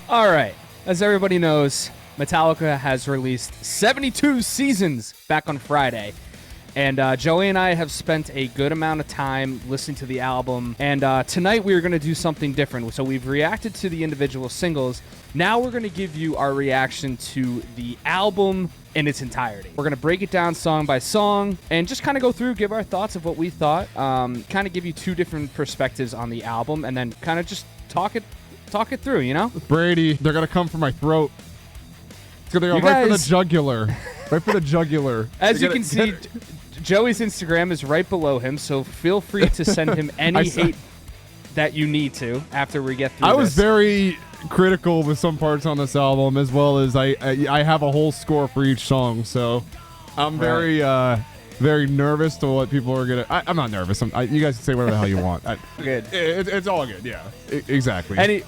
All right. As everybody knows, Metallica has released 72 seasons back on Friday. And Joey and I have spent a good amount of time listening to the album. And tonight we are going to do something different. So we've reacted to the individual singles. Now we're going to give you our reaction to the album in its entirety. We're going to break it down song by song and just kind of go through, give our thoughts of what we thought, kind of give you two different perspectives on the album, and then kind of just talk it through, you know? Brady, they're going to come for my throat. It's going to go right for the jugular. Right for the jugular. As you can see, Joey's Instagram is right below him, so feel free to send him any hate that you need to after we get through this. I was very critical with some parts on this album, as well as I have a whole score for each song, so I'm very nervous to what people are going to... I'm not nervous. You guys can say whatever the hell you want. Good. It's all good, yeah. Exactly.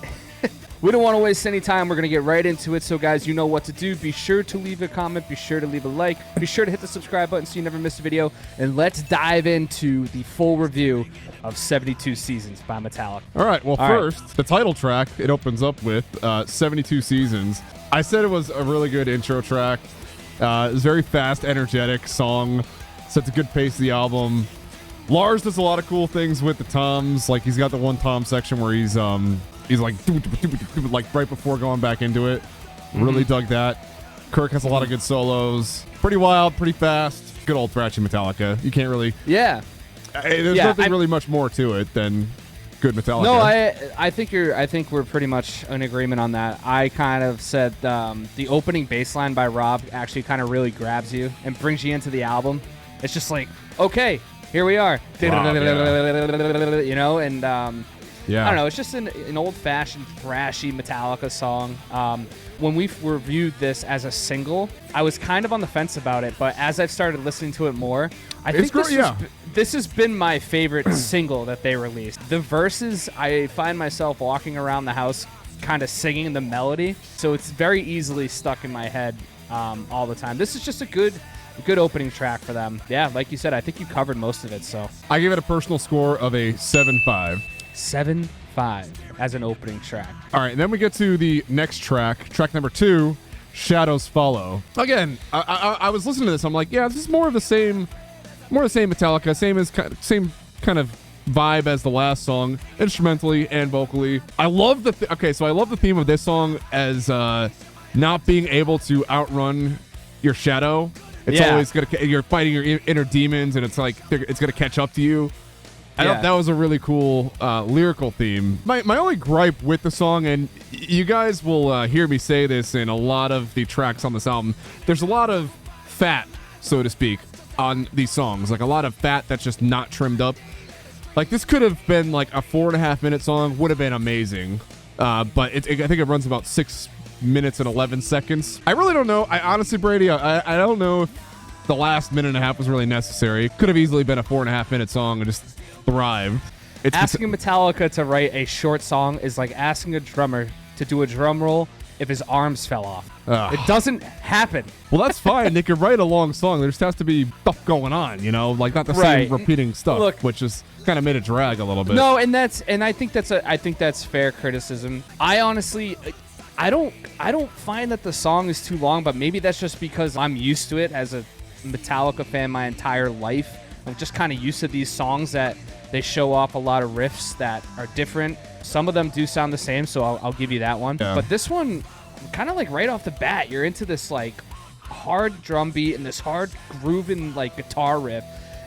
We don't want to waste any time. We're going to get right into it. So, guys, you know what to do. Be sure to leave a comment. Be sure to leave a like. Be sure to hit the subscribe button so you never miss a video. And let's dive into the full review of 72 Seasons by Metallica. All right. Well, first, the title track, it opens up with 72 Seasons. I said it was a really good intro track. It was a very fast, energetic song. Sets a good pace of the album. Lars does a lot of cool things with the toms. Like, he's got the one tom section where he's like right before going back into it. Really dug that. Kirk has a lot of good solos. Pretty wild, pretty fast. Good old thrashy Metallica. You can't really... Yeah. There's nothing really much more to it than good Metallica. No, I think we're pretty much in agreement on that. I kind of said the opening bass line by Rob actually kind of really grabs you and brings you into the album. It's just like, okay, here we are. Wow, you know, and... yeah. I don't know. It's just an old-fashioned, thrashy Metallica song. When we reviewed this as a single, I was kind of on the fence about it, but as I've started listening to it more, I think this has been my favorite single that they released. The verses, I find myself walking around the house kind of singing the melody, so it's very easily stuck in my head all the time. This is just a good opening track for them. Yeah, like you said, I think you covered most of it. So I give it a personal score of a 7.5. 7.5 as an opening track. All right, and then we get to the next track number 2, Shadows Follow. Again, I was listening to this. I'm like, yeah, this is more of the same Metallica, same kind of vibe as the last song, instrumentally and vocally. I love I love the theme of this song as not being able to outrun your shadow. It's always you're fighting your inner demons, and it's like it's gonna catch up to you. I thought that was a really cool lyrical theme. My only gripe with the song, and you guys will hear me say this in a lot of the tracks on this album, there's a lot of fat, so to speak, on these songs. Like a lot of fat that's just not trimmed up. Like this could have been like a 4.5-minute song, would have been amazing. But I think it runs about 6 minutes and 11 seconds. I really don't know. I honestly, Brady, I don't know if the last minute and a half was really necessary. It could have easily been a 4.5-minute song and just thrived. Asking Metallica to write a short song is like asking a drummer to do a drum roll if his arms fell off. It doesn't happen. Well, that's fine. They could write a long song. There just has to be stuff going on, you know, like not the same repeating stuff, which is kind of made it drag a little bit. No, and I think that's fair criticism. I honestly, I don't find that the song is too long, but maybe that's just because I'm used to it as a Metallica fan my entire life. I'm just kind of used to these songs that they show off a lot of riffs that are different. Some of them do sound the same, so I'll give you that one. Yeah. But this one, kind of like right off the bat, you're into this like hard drum beat and this hard grooving like guitar riff,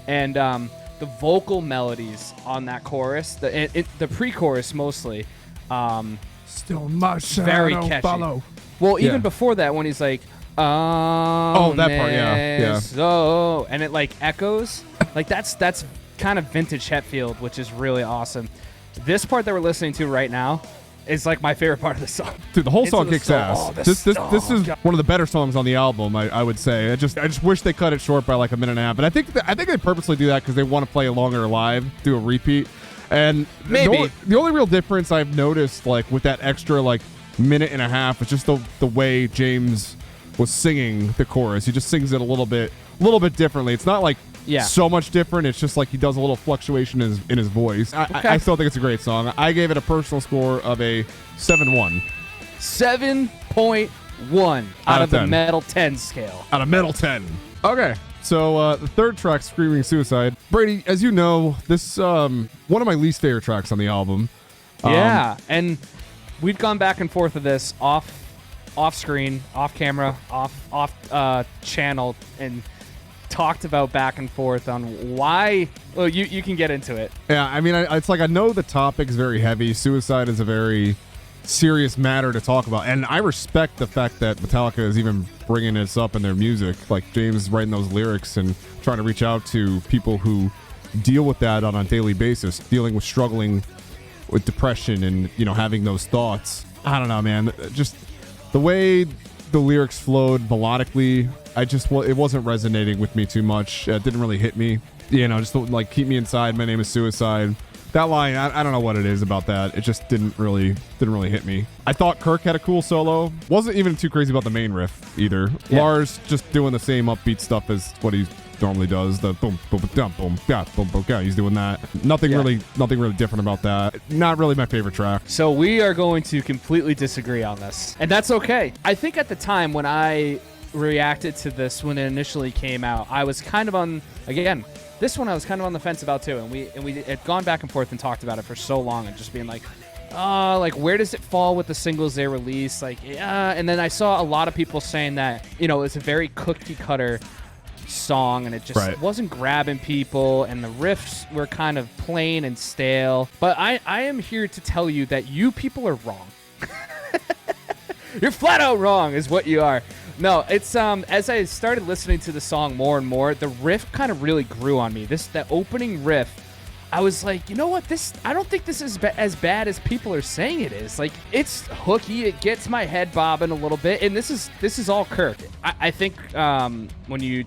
and the vocal melodies on that chorus, the pre-chorus mostly, still my shadow very catchy. Follow. Well, even before that, when he's like, that part, yeah. So, and it like echoes, like that's kind of vintage Hetfield, which is really awesome. This part that we're listening to right now is like my favorite part of the song. Dude, the whole song kicks ass. This is one of the better songs on the album, I would say. I just wish they cut it short by like a minute and a half. And I think they purposely do that because they want to play longer live, do a repeat. And maybe the only real difference I've noticed, like with that extra like minute and a half, is just the way James was singing the chorus. He just sings it a little bit differently. It's not like Yeah. so much different. It's just like he does a little fluctuation in his voice. I still think it's a great song. I gave it a personal score of a 7.1. 7.1 out of the 10. Metal 10 scale. Out of Metal 10. Okay. So the third track, Screaming Suicide. Brady, as you know, this one of my least favorite tracks on the album. Yeah, and we've gone back and forth with this off screen, off camera, off channel, and talked about back and forth on why. Well, you can get into it. Yeah, I mean, it's like I know the topic's very heavy. Suicide is a very serious matter to talk about, and I respect the fact that Metallica is even bringing this up in their music. Like James is writing those lyrics and trying to reach out to people who deal with that on a daily basis, dealing with struggling with depression and, you know, having those thoughts. I don't know, man. Just the way the lyrics flowed melodically, it wasn't resonating with me too much. It didn't really hit me. You know, just like keep me inside. My name is suicide. That line, I don't know what it is about that. It just didn't really hit me. I thought Kirk had a cool solo. Wasn't even too crazy about the main riff either. Yeah. Lars just doing the same upbeat stuff as what he normally does. The boom boom boom boom yeah boom boom yeah. He's doing that. Nothing really different about that. Not really my favorite track. So we are going to completely disagree on this, and that's okay. I think at the time when I reacted to this when it initially came out, I was kind of on this one I was kind of on the fence about too, and we had gone back and forth and talked about it for so long and just being like, like where does it fall with the singles they release? Like, yeah. And then I saw a lot of people saying that, you know, it's a very cookie cutter song and it just wasn't grabbing people and the riffs were kind of plain and stale. But I am here to tell you that you people are wrong. You're flat out wrong is what you are. No, it's as I started listening to the song more and more, the riff kind of really grew on me. That opening riff, I was like, you know what? I don't think this is as bad as people are saying it is. Like, it's hooky, it gets my head bobbing a little bit, and this is all Kirk. I think when you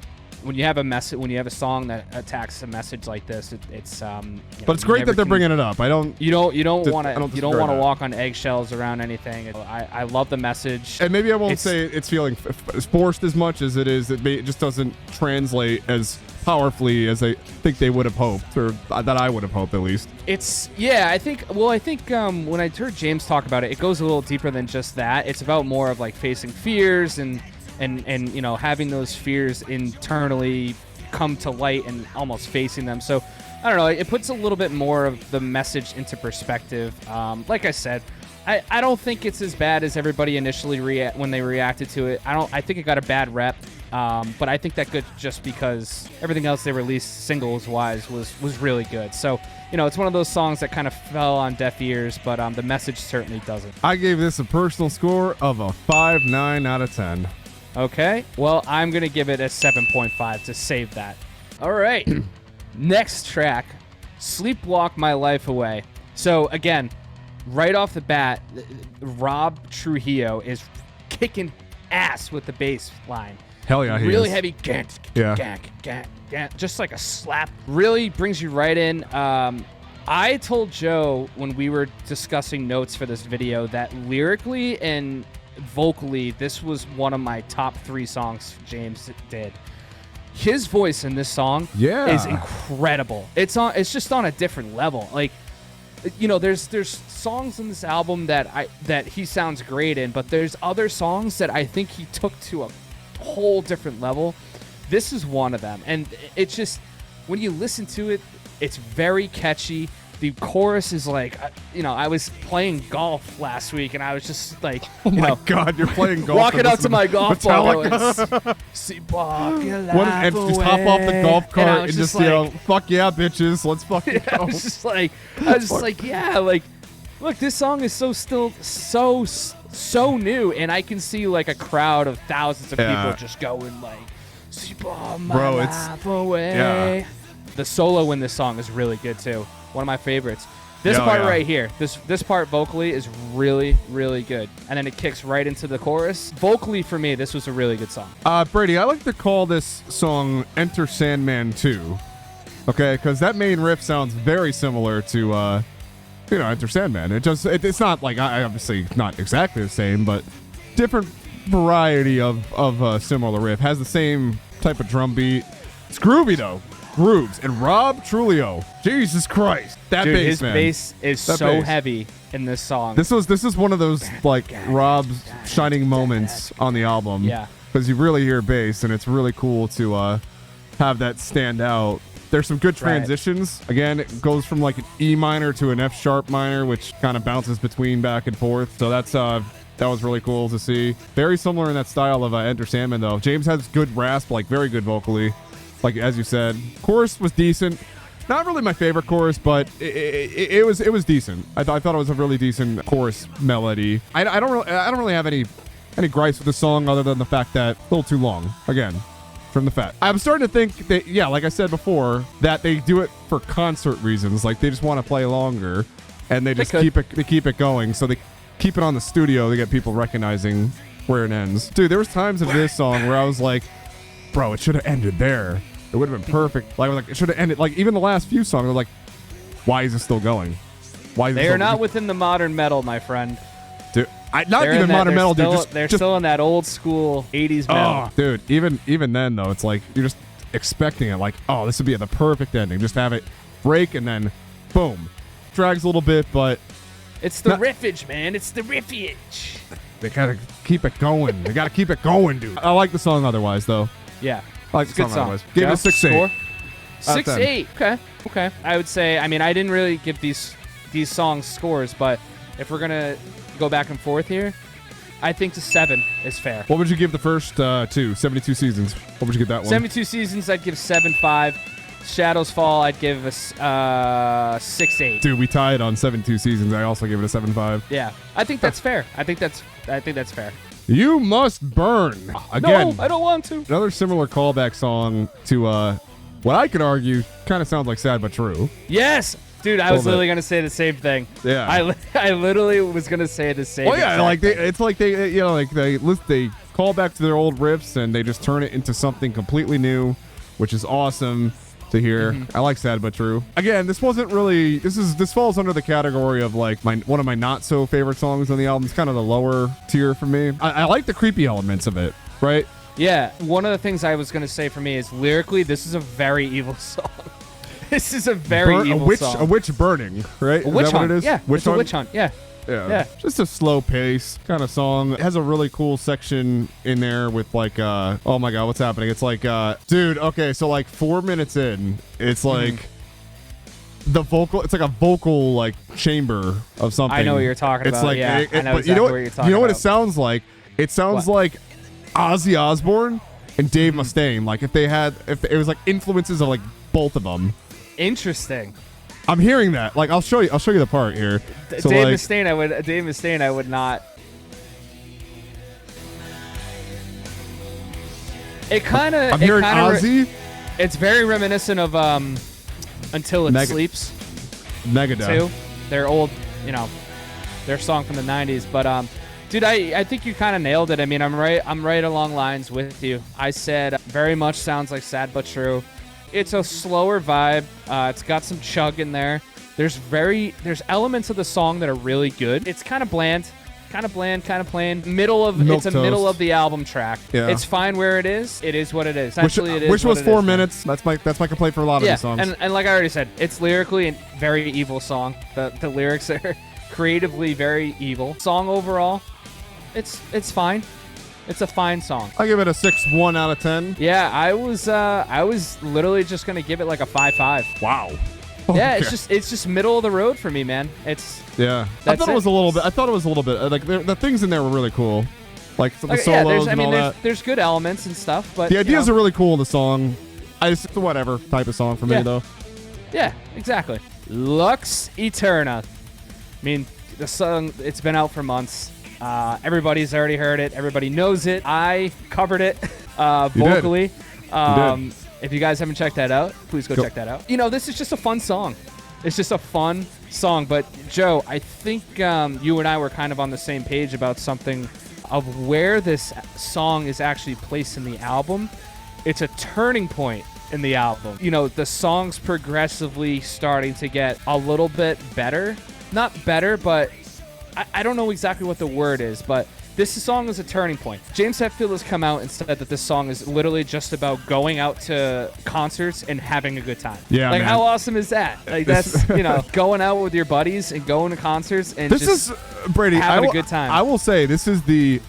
have a song that attacks a message like this, it's but it's great that they're bringing it up. You don't want to walk on eggshells around anything. I love the message, and maybe I won't say it's feeling forced as much as it is. It just doesn't translate as powerfully as I think they would have hoped, or that I would have hoped at least. I think when I heard James talk about it, it goes a little deeper than just that. It's about more of like facing fears and you know, having those fears internally come to light and almost facing them. So I don't know, it puts a little bit more of the message into perspective. Like I said, I don't think it's as bad as everybody initially when they reacted to it. I think it got a bad rep, but I think that good just because everything else they released singles wise was really good. So, you know, it's one of those songs that kind of fell on deaf ears, but the message certainly doesn't. I gave this a personal score of a 5.9 out of 10. Okay, well, I'm going to give it a 7.5 to save that. All right, next track, Sleepwalk My Life Away. So, again, right off the bat, Rob Trujillo is kicking ass with the bass line. Hell yeah, he really is. Heavy, just like a slap. Really brings you right in. I told Joe when we were discussing notes for this video that lyrically and vocally, this was one of my top 3 songs James did. His voice in this song is incredible. It's just on a different level. Like, you know, there's songs in this album that he sounds great in, but there's other songs that I think he took to a whole different level. This is one of them, and it's just when you listen to it, it's very catchy. The chorus is like, you know, I was playing golf last week, and I was just like, oh my God, you're playing golf. Walking out to my golf ball, just hop off the golf cart and just like, you know, fuck yeah, bitches, let's fucking go. I was just like, yeah, like, look, this song is so new, and I can see like a crowd of thousands of people just going like, bro, it's away. Yeah. The solo in this song is really good too. One of my favorites. This part right here, this part vocally is really, really good. And then it kicks right into the chorus. Vocally, for me, this was a really good song. Brady, I like to call this song Enter Sandman 2. Okay, because that main riff sounds very similar to, you know, Enter Sandman. It's not like, obviously not exactly the same, but different variety of a similar riff. Has the same type of drum beat. It's groovy, though. grooves. And Rob Trulio, Jesus Christ, that Dude, bass, his man. bass is That so bass. heavy in this song. This is one of those like Rob's shining moments on the album. Yeah. Because you really hear bass, and it's really cool to have that stand out. There's some good transitions. Again, it goes from like an E minor to an F sharp minor, which kind of bounces between back and forth. So that's that was really cool to see. Very similar in that style of Enter Sandman, though. James has good rasp, like very good vocally, like as you said. Chorus was decent. Not really my favorite chorus, but it was decent. I thought it was a really decent chorus melody. I don't really have any gripes with the song other than the fact that a little too long. Again, from the fat. I'm starting to think that, yeah, like I said before, that they do it for concert reasons. Like they just want to play longer, and they just keep it going. So they keep it on the studio to get people recognizing where it ends. Dude, there was times of this song where I was like, bro, it should have ended there. It would have been perfect. Like it should have ended. Like even the last few songs, they're like, why is it still going? Why? They are not within the modern metal, my friend. Dude, not even modern metal, dude. They're still in that old school 80s metal. Oh, dude, even then though, it's like you're just expecting it. Like, oh, this would be the perfect ending. Just have it break and then, boom, drags a little bit, but it's the riffage, man. It's the riffage. They gotta keep it going. They gotta keep it going, dude. I like the song otherwise, though. Yeah, I like it's the a good song song. otherwise. Give it a 6.8. 6.8. Okay. I would say. I mean, I didn't really give these songs scores, but if we're gonna go back and forth here, I think the 7 is fair. What would you give the first 72 seasons? What would you give that one? 72 seasons, I'd give 7.5. Shadows Fall, I'd give a 6.8. Dude, we tied on 72 seasons. I also give it a 7.5. Yeah, I think that's fair. I think that's fair. You Must Burn. Again, No, I don't want to. another similar callback song to what I could argue kind of sounds like Sad But True. Yes. Dude, I was literally gonna say the same thing. Yeah, I literally was gonna say the same. Oh yeah, like thing. it's like they call back to their old riffs and they just turn it into something completely new, which is awesome to hear. I like Sad But True. Again, this wasn't really. This falls under the category of like one of my not so favorite songs on the album. It's kind of the lower tier for me. I like the creepy elements of it, right? Yeah, one of the things I was gonna say for me is lyrically, this is a very evil song. This is a very evil song. A witch burning, right? A witch is that hunt. what it is? Yeah, it's a witch hunt. Yeah. Yeah. Just a slow pace kind of song. It has a really cool section in there with like, oh my God, what's happening? It's like, dude, okay, so like 4 minutes in, it's like the vocal, it's like a vocal like chamber of something. I know what you're talking about. Like, yeah, I know but exactly you know what you're talking about. You know what it sounds like? It sounds like Ozzy Osbourne and Dave Mustaine. Like if it was like influences of like both of them. Interesting. I'm hearing that. Like I'll show you the part here. So Dave like, Mustaine, I would not. It kind of. I'm hearing Ozzy. It's very reminiscent of Until It Sleeps. Megadeth. Too. Their old, their song from the 90s. But dude, I think you kind of nailed it. I mean, I'm right along lines with you. I said very much sounds like Sad But True. It's a slower vibe. It's got some chug in there. There's elements of the song that are really good. It's kind of bland, kind of plain. It's a middle of the album track. Yeah. It's fine where it is. It is what it is. Essentially, it is. Which was 4 minutes. That's my complaint for a lot of these songs. And like I already said, it's lyrically a very evil song. The lyrics are creatively very evil. Song overall, it's fine. It's a fine song. I give it a 6.1 out of 10. Yeah, I was literally just gonna give it like a 5.5. Wow. Yeah, it's just middle of the road for me, man. I thought it was a little bit. Like the things in there were really cool, like the solos and all that. There's good elements and stuff, but the ideas are really cool in the song. It's whatever type of song for me though. Yeah, exactly. Lux Aeterna. I mean, the song, it's been out for months. Everybody's already heard it. Everybody knows it. I covered it vocally. If you guys haven't checked that out, please go check that out. This is just a fun song. It's just a fun song. But, Joe, I think you and I were kind of on the same page about something of where this song is actually placed in the album. It's a turning point in the album. The song's progressively starting to get a little bit better. Not better, but I don't know exactly what the word is, but This song is a turning point. James Hetfield has come out and said that this song is literally just about going out to concerts and having a good time. Yeah, like man. how awesome is that? Like that's going out with your buddies and going to concerts and This just is Brady. having a good time. I will say this is the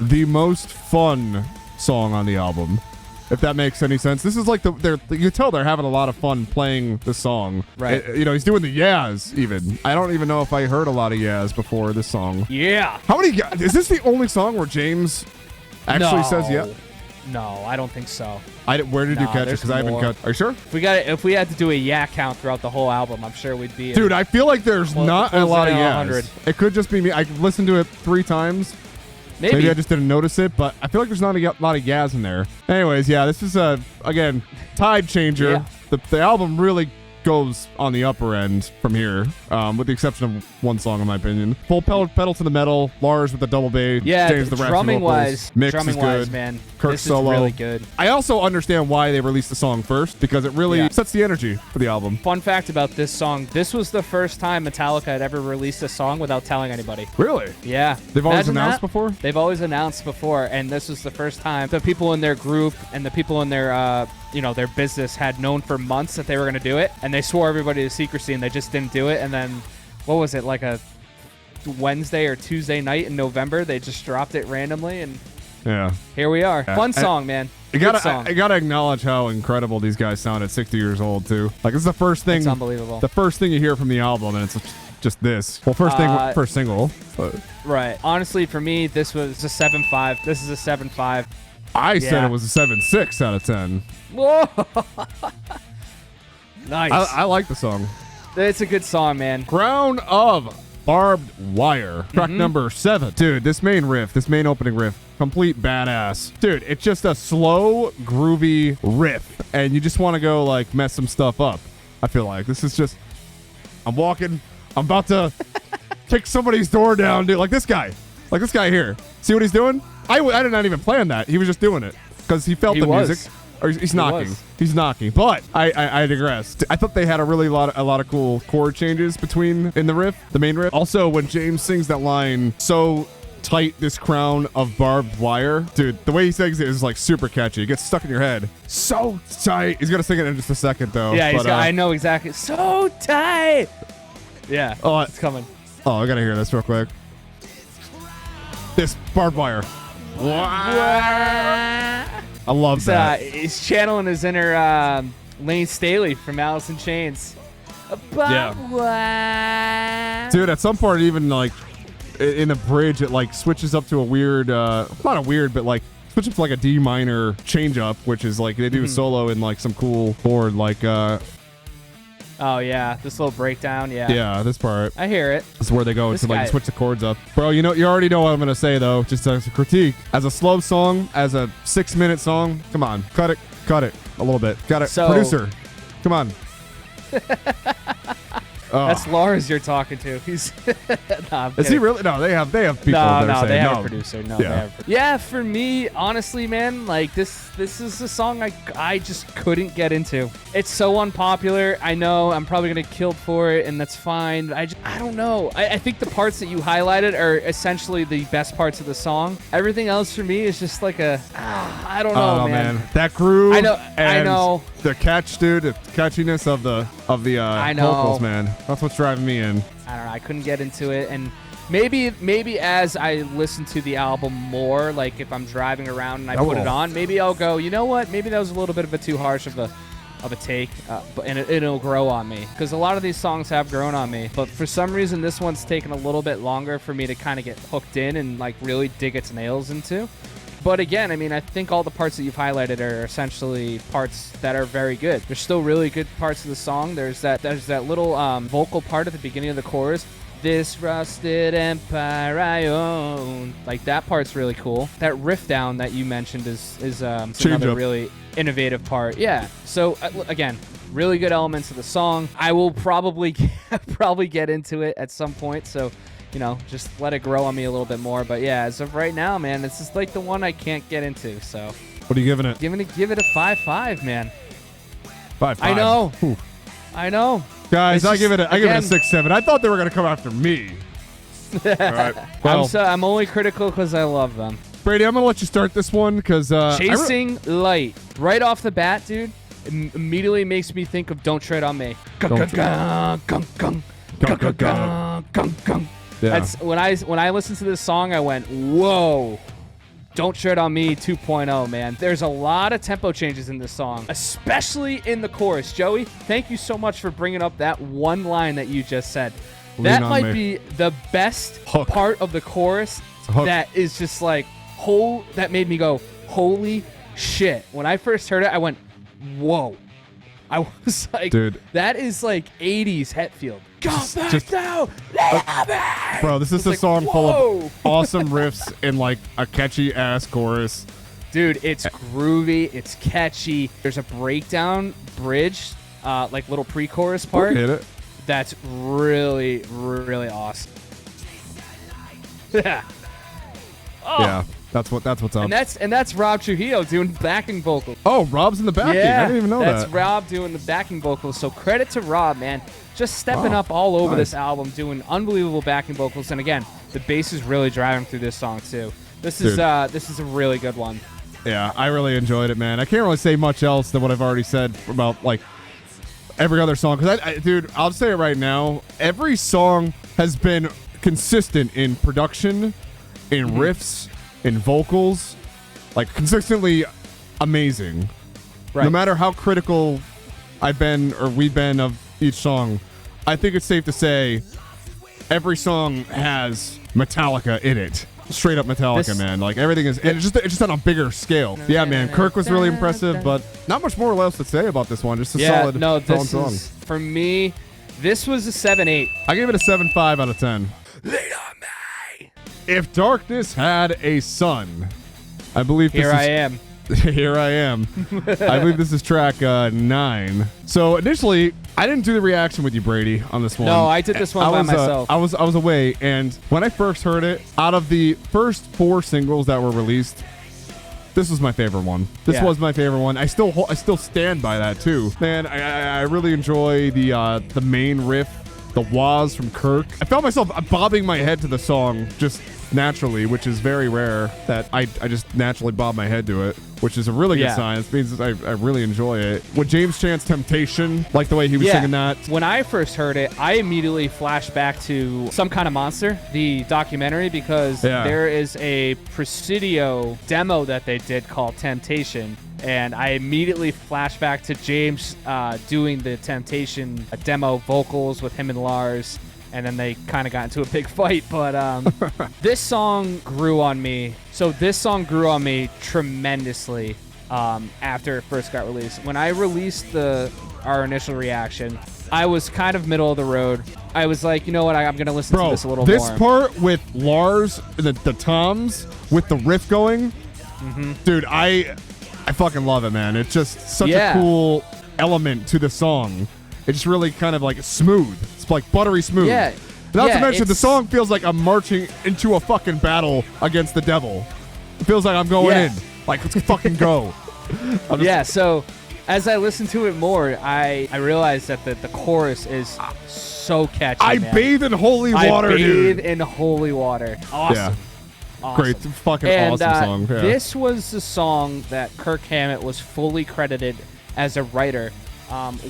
most fun song on the album. If that makes any sense. This is like you can tell they're having a lot of fun playing the song. Right. He's doing the yas even. I don't even know if I heard a lot of yas before this song. Yeah. How many is this the only song where James actually says yeah? No, I don't think so. Where did you catch it? there's Because I haven't more. cut. Are you sure? If we had to do a yeah count throughout the whole album, I'm sure we'd be. Dude, I feel like there's not a lot of closing in yas. on 100. It could just be me. I listened to it 3 times. Maybe I just didn't notice it, but I feel like there's not a lot of yas in there. Anyways, yeah, this is again, tide changer. Yeah. The album really goes on the upper end from here, with the exception of one song, in my opinion. Full pedal to the metal. Lars with the double bass. Yeah, James the drumming wise, mix is good. man, Kirk this solo. is really good. I also understand why they released the song first, because it really sets the energy for the album. Fun fact about this song: this was the first time Metallica had ever released a song without telling anybody. Really? Yeah, They've always Imagine announced that. before? They've always announced before, and this was the first time the people in their group and the people in their their business had known for months that they were going to do it, and they swore everybody to secrecy, and they just didn't do it. And then, what was it, like a Wednesday or Tuesday night in November, they just dropped it randomly, and here we are. Fun song, man. I Good song. gotta acknowledge how incredible these guys sound at 60 years old too. Like, this is the first thing. It's unbelievable. The first thing you hear from the album, and it's just this. Well, first single. But Right. Honestly, for me, this was a 7.5. This is a 7.5. I said it was a 7.6 out of 10. Whoa. Nice. I like the song. It's a good song, man. Crown of Barbed Wire, track number 7. Dude, this main opening riff, complete badass. Dude, it's just a slow, groovy riff, and you just want to go like mess some stuff up. I feel like this is just, I'm about to kick somebody's door down, dude. Like this guy here. See what he's doing? I did not even plan that. He was just doing it because he felt the music. Or he's knocking. He's knocking. But I digress. I thought they had a lot of cool chord changes in the main riff. Also, when James sings that line, so tight this crown of barbed wire, dude, the way he sings it is like super catchy. It gets stuck in your head. So tight. He's gonna sing it in just a second though. Yeah, I know exactly. So tight. Yeah. Oh, it's coming. Oh, I gotta hear this real quick. This barbed wire. I love that. He's channeling his inner Lane Staley from Alice in Chains. Yeah. Dude, at some part, even like in the bridge, it like switches up to a weird, not a weird, but like switches to like a D minor change up, which is like they do a solo in like some cool chord, like oh yeah, this little breakdown, yeah, this part. I hear it. This is where they go to like switch the chords up. Bro, you already know what I'm gonna say though, just as a critique. As a slow song, as a 6-minute song, come on, cut it a little bit. Got it, producer, come on. That's Lars you're talking to. He's Is he really? No, they have people. No, they have a producer. No, yeah, for me, honestly, man, like this is a song I just couldn't get into. It's so unpopular. I know I'm probably gonna kill for it, and that's fine. I don't know. I think the parts that you highlighted are essentially the best parts of the song. Everything else for me is just like I don't know, man. That groove. I know. The catch, dude. The catchiness of the vocals, man. That's what's driving me in. I don't know. I couldn't get into it, and maybe as I listen to the album more, like if I'm driving around and I put it on, maybe I'll go, you know what? Maybe that was a little bit of a too harsh of a take, and it'll grow on me, because a lot of these songs have grown on me. But for some reason, this one's taken a little bit longer for me to kind of get hooked in and like really dig its nails into. But again, I mean, I think all the parts that you've highlighted are essentially parts that are very good. There's still really good parts of the song. There's that little vocal part at the beginning of the chorus. This rusted empire I own. Like, that part's really cool. That riff down that you mentioned is another really innovative part. Yeah. So again, really good elements of the song. I will probably get into it at some point. So, just let it grow on me a little bit more. But yeah, as of right now, man, this is like the one I can't get into. So what are you giving it? Give it a 5.5, man. 5.5. I know. Ooh. I know. Guys, I give it a 6.7. I thought they were gonna come after me. All right. Well, I'm only critical because I love them. Brady, I'm gonna let you start this one because Chasing Light, right off the bat, dude, immediately makes me think of "Don't Tread on Me." Yeah. That's when I listened to this song, I went, "Whoa." Don't Tread on Me 2.0, man. There's a lot of tempo changes in this song, especially in the chorus. Joey, thank you so much for bringing up that one line that you just said. That might be the best part of the chorus that is just like, that made me go, holy shit. When I first heard it, I went, whoa. I was like, dude, that is like 80s Hetfield. Bro, this is a song full of awesome riffs and like a catchy ass chorus. Dude, it's groovy, it's catchy. There's a breakdown bridge, like little pre-chorus part. Hit it. That's really, really awesome. Yeah. Oh. Yeah. That's what's up. And that's Rob Trujillo doing backing vocals. Oh, Rob's in the backing. Yeah, I didn't even know that. That's Rob doing the backing vocals. So credit to Rob, man. Just stepping up all over this album, doing unbelievable backing vocals. And again, the bass is really driving through this song too. This is a really good one. Yeah, I really enjoyed it, man. I can't really say much else than what I've already said about like every other song. Because dude, I'll say it right now. Every song has been consistent in production, in riffs, in vocals, like consistently amazing. Right. No matter how critical I've been or we've been of each song, I think it's safe to say every song has Metallica in it. Straight up Metallica, man. Like everything is, and it's just on a bigger scale. Yeah, man. Kirk was really impressive, but not much more or less to say about this one. Just a solid song. For me, this was a 7.8. I gave it a 7.5 out of 10. Lean on me. If darkness had a sun, I believe this Here I am. Here I am. I believe this is track 9. So initially, I didn't do the reaction with you, Brady, on this one. No, I did this one by myself. I was away, and when I first heard it, out of the first 4 singles that were released, this was my favorite one. This was my favorite one. I still stand by that too, man. I really enjoy the main riff, the wahs from Kirk. I felt myself bobbing my head to the song just naturally, which is very rare that I just naturally bob my head to it, which is a really good sign. It means I really enjoy it. With James Chant's Temptation, like the way he was singing that. When I first heard it, I immediately flashed back to Some Kind of Monster, the documentary, because there is a Presidio demo that they did called Temptation. And I immediately flashed back to James doing the Temptation demo vocals with him and Lars. And then they kind of got into a big fight. But this song grew on me. So this song grew on me tremendously after it first got released. When I released our initial reaction, I was kind of middle of the road. I was like, you know what? I'm going to listen to this a little more. This part with Lars, the toms, with the riff going, dude, I fucking love it, man. It's just such a cool element to the song. It's just really kind of like smooth. It's like buttery smooth. Yeah. Not to mention, the song feels like I'm marching into a fucking battle against the devil. It feels like I'm going in. Like, let's fucking go. So as I listened to it more, I realized that the chorus is so catchy, I bathe in holy water, dude. I bathe in holy water. Awesome. Yeah. Awesome. Great. Fucking awesome song. Yeah. This was the song that Kirk Hammett was fully credited as a writer.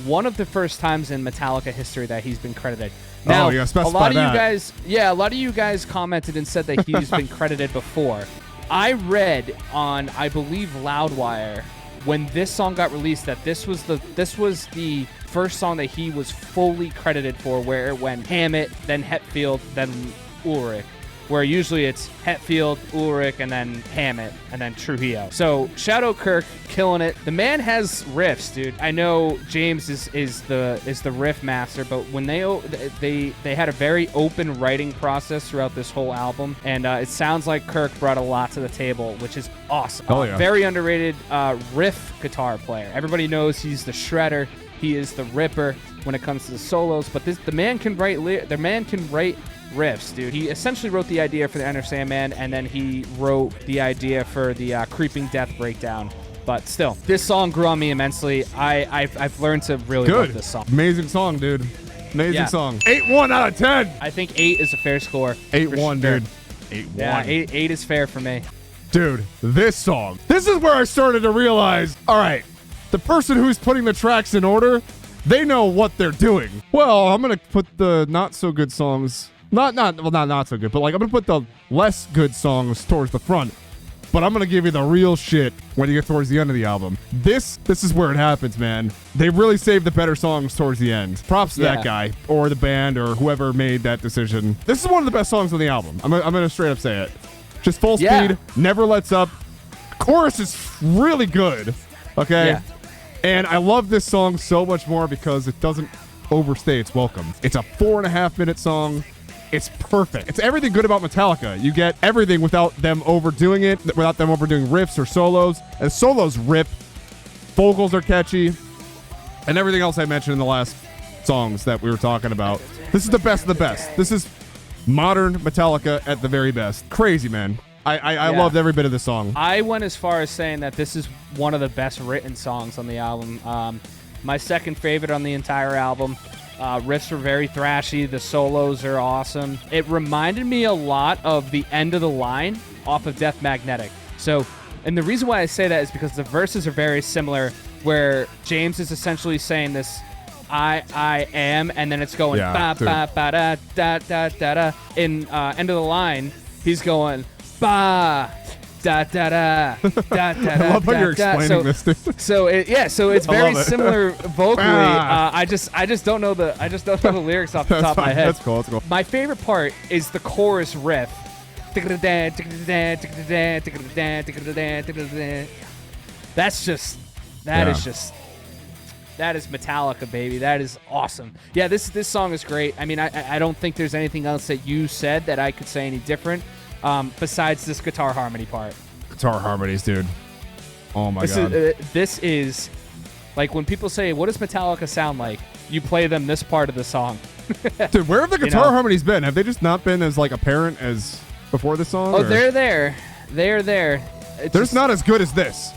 One of the first times in Metallica history that he's been credited. Now, a lot of you guys commented and said that he's been credited before. I read on, I believe, Loudwire, when this song got released, that this was the first song that he was fully credited for, where it went Hammett, then Hetfield, then Ulrich. Where usually it's Hetfield, Ulrich, and then Hammett, and then Trujillo. So Shadow Kirk killing it. The man has riffs, dude. I know James is the riff master, but when they had a very open writing process throughout this whole album, and it sounds like Kirk brought a lot to the table, which is awesome. Oh yeah. Very underrated riff guitar player. Everybody knows he's the shredder. He is the ripper when it comes to the solos, but the man can write riffs, dude. He essentially wrote the idea for the Enter Sandman, and then he wrote the idea for the Creeping Death breakdown. But still, this song grew on me immensely. I've learned to really love this song. Amazing song, dude. Amazing song. 8-1 out of 10. I think 8 is a fair score. 8-1, dude. 8-1. Yeah, 8 is fair for me. Dude, this song. This is where I started to realize, all right, the person who's putting the tracks in order, they know what they're doing. Well, I'm going to put the not so good songs, not so good, but like I'm going to put the less good songs towards the front. But I'm going to give you the real shit when you get towards the end of the album. This is where it happens, man. They really saved the better songs towards the end. Props to that guy or the band or whoever made that decision. This is one of the best songs on the album. I'm going to straight up say it. Just full speed, never lets up. Chorus is really good, okay? Yeah. And I love this song so much more because it doesn't overstay its welcome. It's a 4.5-minute song. It's perfect. It's everything good about Metallica. You get everything without them overdoing it, without them overdoing riffs or solos. And solos rip, vocals are catchy, and everything else I mentioned in the last songs that we were talking about. This is the best of the best. This is modern Metallica at the very best. Crazy, man. I loved every bit of this song. I went as far as saying that this is one of the best written songs on the album. My second favorite on the entire album. Riffs are very thrashy. The solos are awesome. It reminded me a lot of the end of the line off of Death Magnetic. So, and the reason why I say that is because the verses are very similar, where James is essentially saying this, I am, and then it's going ba ba ba da da da da da. In end of the line, he's going ba da da da da da. I love how you're explaining this, dude. So it's very similar vocally. I just don't know the lyrics off the top of my head. That's cool. That's cool. My favorite part is the chorus riff. That is Metallica, baby. That is awesome. Yeah, this song is great. I mean, I don't think there's anything else that you said that I could say any different. Besides this guitar harmony part. Guitar harmonies, dude. Oh my God. This is like when people say, what does Metallica sound like? You play them this part of the song. Dude, where have the guitar harmonies been? Have they just not been as like apparent as before the song? Oh, they're there. They're there. They're just not as good as this.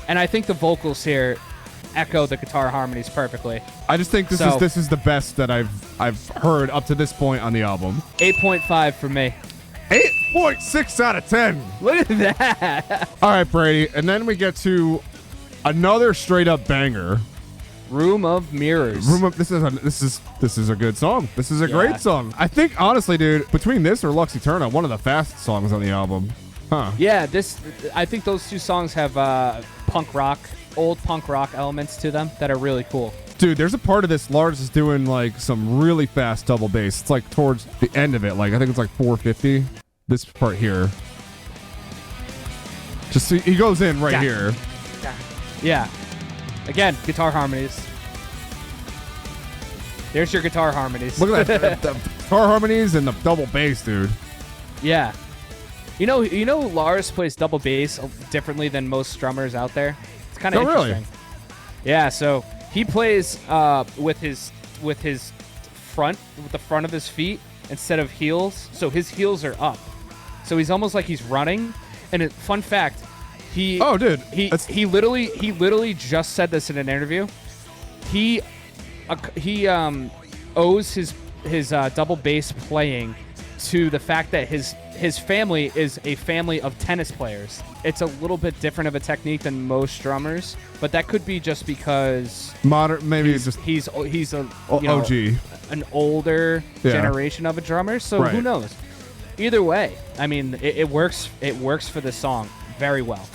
And I think the vocals here echo the guitar harmonies perfectly. I just think this is the best that I've heard up to this point on the album. 8.5 for me. 8.6 out of 10. Look at that. All right, Brady. And then we get to another straight up banger. Room of Mirrors. This is a good song. This is a great song. I think honestly, dude, between this or Lux Aeterna, one of the fastest songs on the album. Huh. Yeah, I think those two songs have old punk rock elements to them that are really cool. Dude, there's a part of this Lars is doing like some really fast double bass. It's like towards the end of it. Like I think it's like 450. This part here. Just see, he goes in right here. Yeah. Again, guitar harmonies. There's your guitar harmonies. Look at that. The guitar harmonies and the double bass, dude. Yeah. You know Lars plays double bass differently than most drummers out there. It's kind of interesting. Really? Yeah, so he plays with the front of his feet instead of heels. So his heels are up. So he's almost like he's running. And fun fact, he literally just said this in an interview. He owes his double bass playing to the fact that his family is a family of tennis players. It's a little bit different of a technique than most drummers, but that could be just because he's OG, an older generation of a drummer. So who knows? Either way, I mean, it works. It works for the song very well.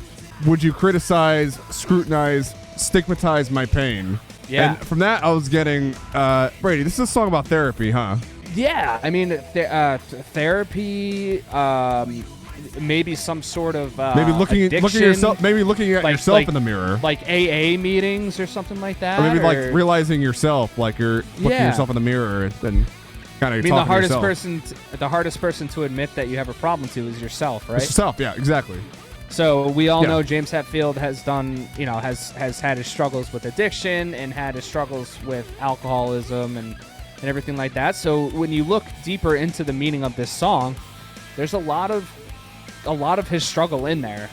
Would you criticize, scrutinize, stigmatize my pain? Yeah. And from that, I was getting Brady. This is a song about therapy, huh? Yeah, I mean, therapy, maybe some sort of maybe looking at yourself, yourself in the mirror, like AA meetings or something like that, or maybe like realizing yourself, like you're looking at yourself in the mirror and kind of. I mean, the hardest person to admit that you have a problem to is yourself, right? It's yourself, yeah, exactly. So we all know James Hetfield has done, has had his struggles with addiction and had his struggles with alcoholism and everything like that. So when you look deeper into the meaning of this song, there's a lot of his struggle in there,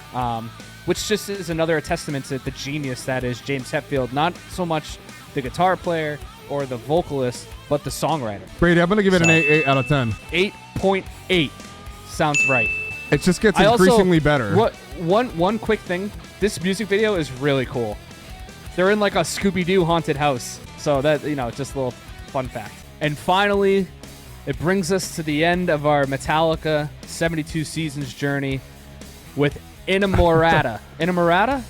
which just is another testament to the genius that is James Hetfield. Not so much the guitar player or the vocalist, but the songwriter. Brady, I'm gonna give it an 8 out of 10. 8.8 sounds right. It just gets increasingly better. One quick thing. This music video is really cool. They're in like a Scooby-Doo haunted house. So that, just a little fun fact. And finally, it brings us to the end of our Metallica 72 Seasons journey with Inamorata. Inamorata.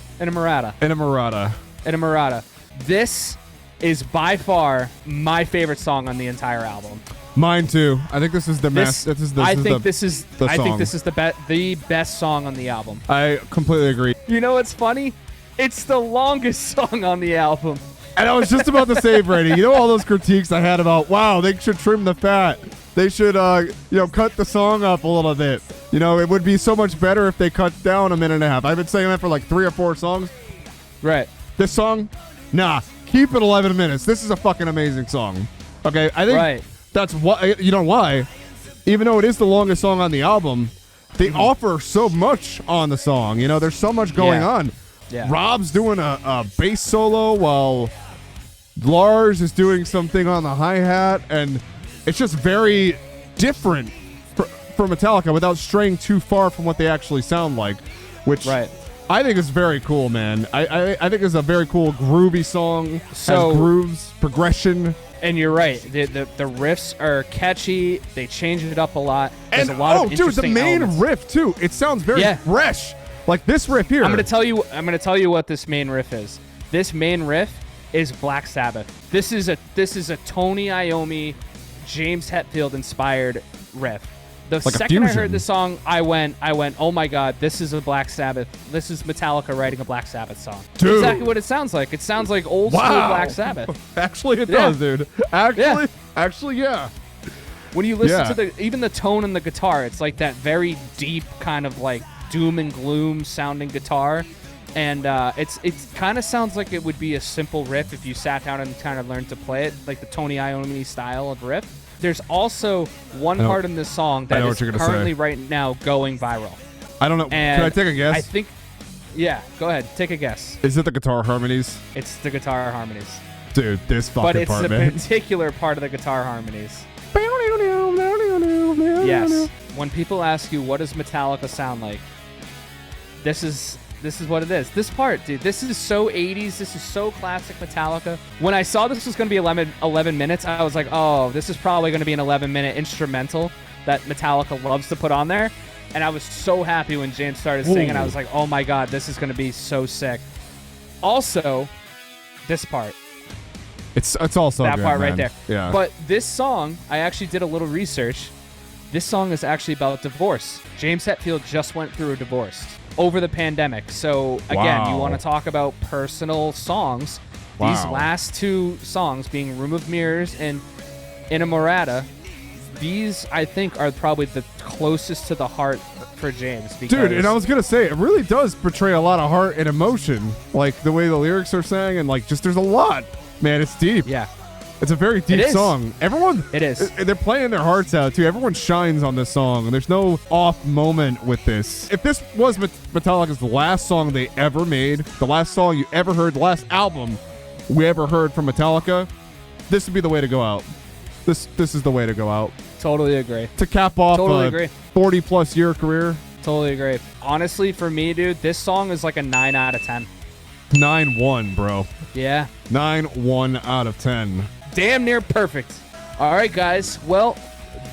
This is by far my favorite song on the entire album. Mine too. I think this is the best. I think this is the best song on the album. I completely agree. You know what's funny? It's the longest song on the album. And I was just about to say, Brady, you know all those critiques I had about, wow, they should trim the fat. They should, cut the song up a little bit. It would be so much better if they cut down a minute and a half. I've been saying that for like 3 or 4 songs. Right. This song, nah, keep it 11 minutes. This is a fucking amazing song. Okay, I think that's why, why? Even though it is the longest song on the album, they offer so much on the song. There's so much going on. Yeah. Rob's doing a bass solo while Lars is doing something on the hi-hat, and it's just very different for Metallica without straying too far from what they actually sound like, which I think is very cool, man. I think it's a very cool, groovy song. So, has grooves, progression. And you're right. The riffs are catchy. They change it up a lot. There's And a lot of interesting the main elements. riff too. It sounds very fresh. Like this riff here. I'm gonna tell you what this main riff is. This main riff is Black Sabbath. This is a Tony Iommi, James Hetfield inspired riff. The like second I heard the song, I went, oh my god, this is a Black Sabbath. This is Metallica writing a Black Sabbath song. Dude. Exactly what it sounds like. It sounds like old school Black Sabbath. Actually, it does, dude. Actually, yeah. When you listen to even the tone in the guitar, it's like that very deep kind of like doom and gloom sounding guitar, and it's kind of sounds like it would be a simple riff if you sat down and kind of learned to play it, like the Tony Iommi style of riff. There's also one part in this song that is currently right now going viral. I don't know. And can I take a guess? I think, go ahead, take a guess. Is it the guitar harmonies? It's the guitar harmonies. Dude, this fucking but it's part, the man. particular part of the guitar harmonies. Yes. When people ask you what does Metallica sound like, this is what it is. This part, dude, this is so 80s. This is so classic Metallica. When I saw this was going to be 11 minutes, I was like, oh, this is probably going to be an 11-minute instrumental that Metallica loves to put on there. And I was so happy when James started singing. I was like, oh my god, this is going to be so sick. Also, this part. It's also that good, part man. right there. Yeah. But this song, I actually did a little research. This song is actually about divorce. James Hetfield just went through a divorce over the pandemic. So again, you want to talk about personal songs. These last 2 songs, being Room of Mirrors and Inamorata, these I think are probably the closest to the heart for James. Dude, and I was gonna say, it really does portray a lot of heart and emotion, like the way the lyrics are saying, and like just there's a lot. Man, it's deep. Yeah. It's a very deep song. Everyone, it is. They're playing their hearts out too. Everyone shines on this song, and there's no off moment with this. If this was Metallica's last song they ever made, the last song you ever heard, the last album we ever heard from Metallica, this would be the way to go out. This is the way to go out. Totally agree. To cap off a 40-plus year career. Totally agree. Honestly, for me, dude, this song is like a 9 out of 10. 9-1, bro. Yeah. 9-1 out of 10. Damn near perfect. All right, guys. Well,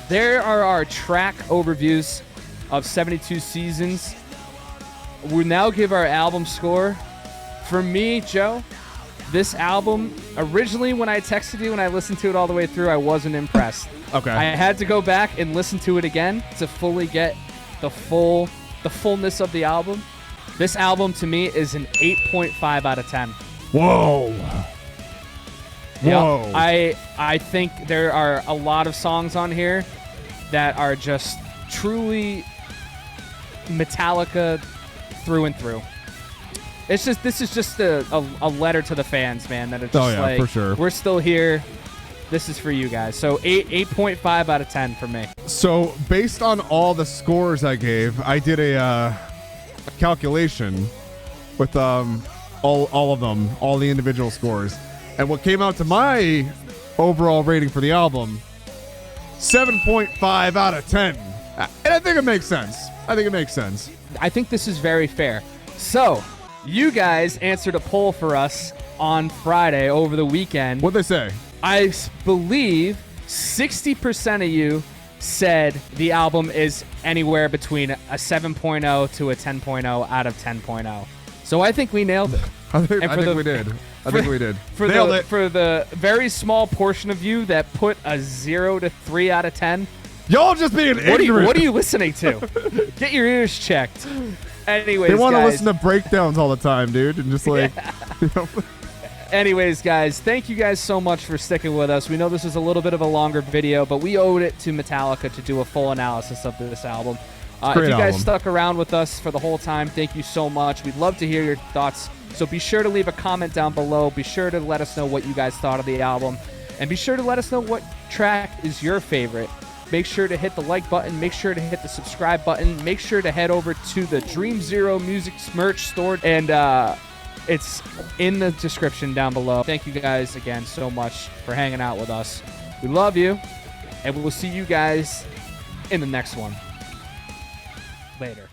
there are our track overviews of 72 Seasons. We'll now give our album score. For me, Joe, this album, originally when I texted you and I listened to it all the way through, I wasn't impressed. Okay. I had to go back and listen to it again to fully get the fullness of the album. This album, to me, is an 8.5 out of 10. Whoa. Whoa. I think there are a lot of songs on here that are just truly Metallica through and through. This is just a letter to the fans, man. That it's just like, for sure. We're still here. This is for you guys. So 8.5 out of 10 for me. So based on all the scores I gave, I did a calculation with all of them, all the individual scores. And what came out to my overall rating for the album, 7.5 out of 10. And I think it makes sense. I think this is very fair. So, you guys answered a poll for us on Friday over the weekend. What'd they say? I believe 60% of you said the album is anywhere between a 7.0 to a 10.0 out of 10.0. So I think we nailed it. I think we did. Nailed it. For the very small portion of you that put a 0 to 3 out of 10, y'all just being ignorant. What are you listening to? Get your ears checked. Anyways, they want to guys, listen to breakdowns all the time, dude, and just like. You know. Anyways, guys, thank you guys so much for sticking with us. We know this was a little bit of a longer video, but we owed it to Metallica to do a full analysis of this album. If you guys stuck around with us for the whole time, thank you so much. We'd love to hear your thoughts. So be sure to leave a comment down below. Be sure to let us know what you guys thought of the album. And be sure to let us know what track is your favorite. Make sure to hit the like button. Make sure to hit the subscribe button. Make sure to head over to the Dream Zero Music merch store. And it's in the description down below. Thank you guys again so much for hanging out with us. We love you. And we will see you guys in the next one. Later.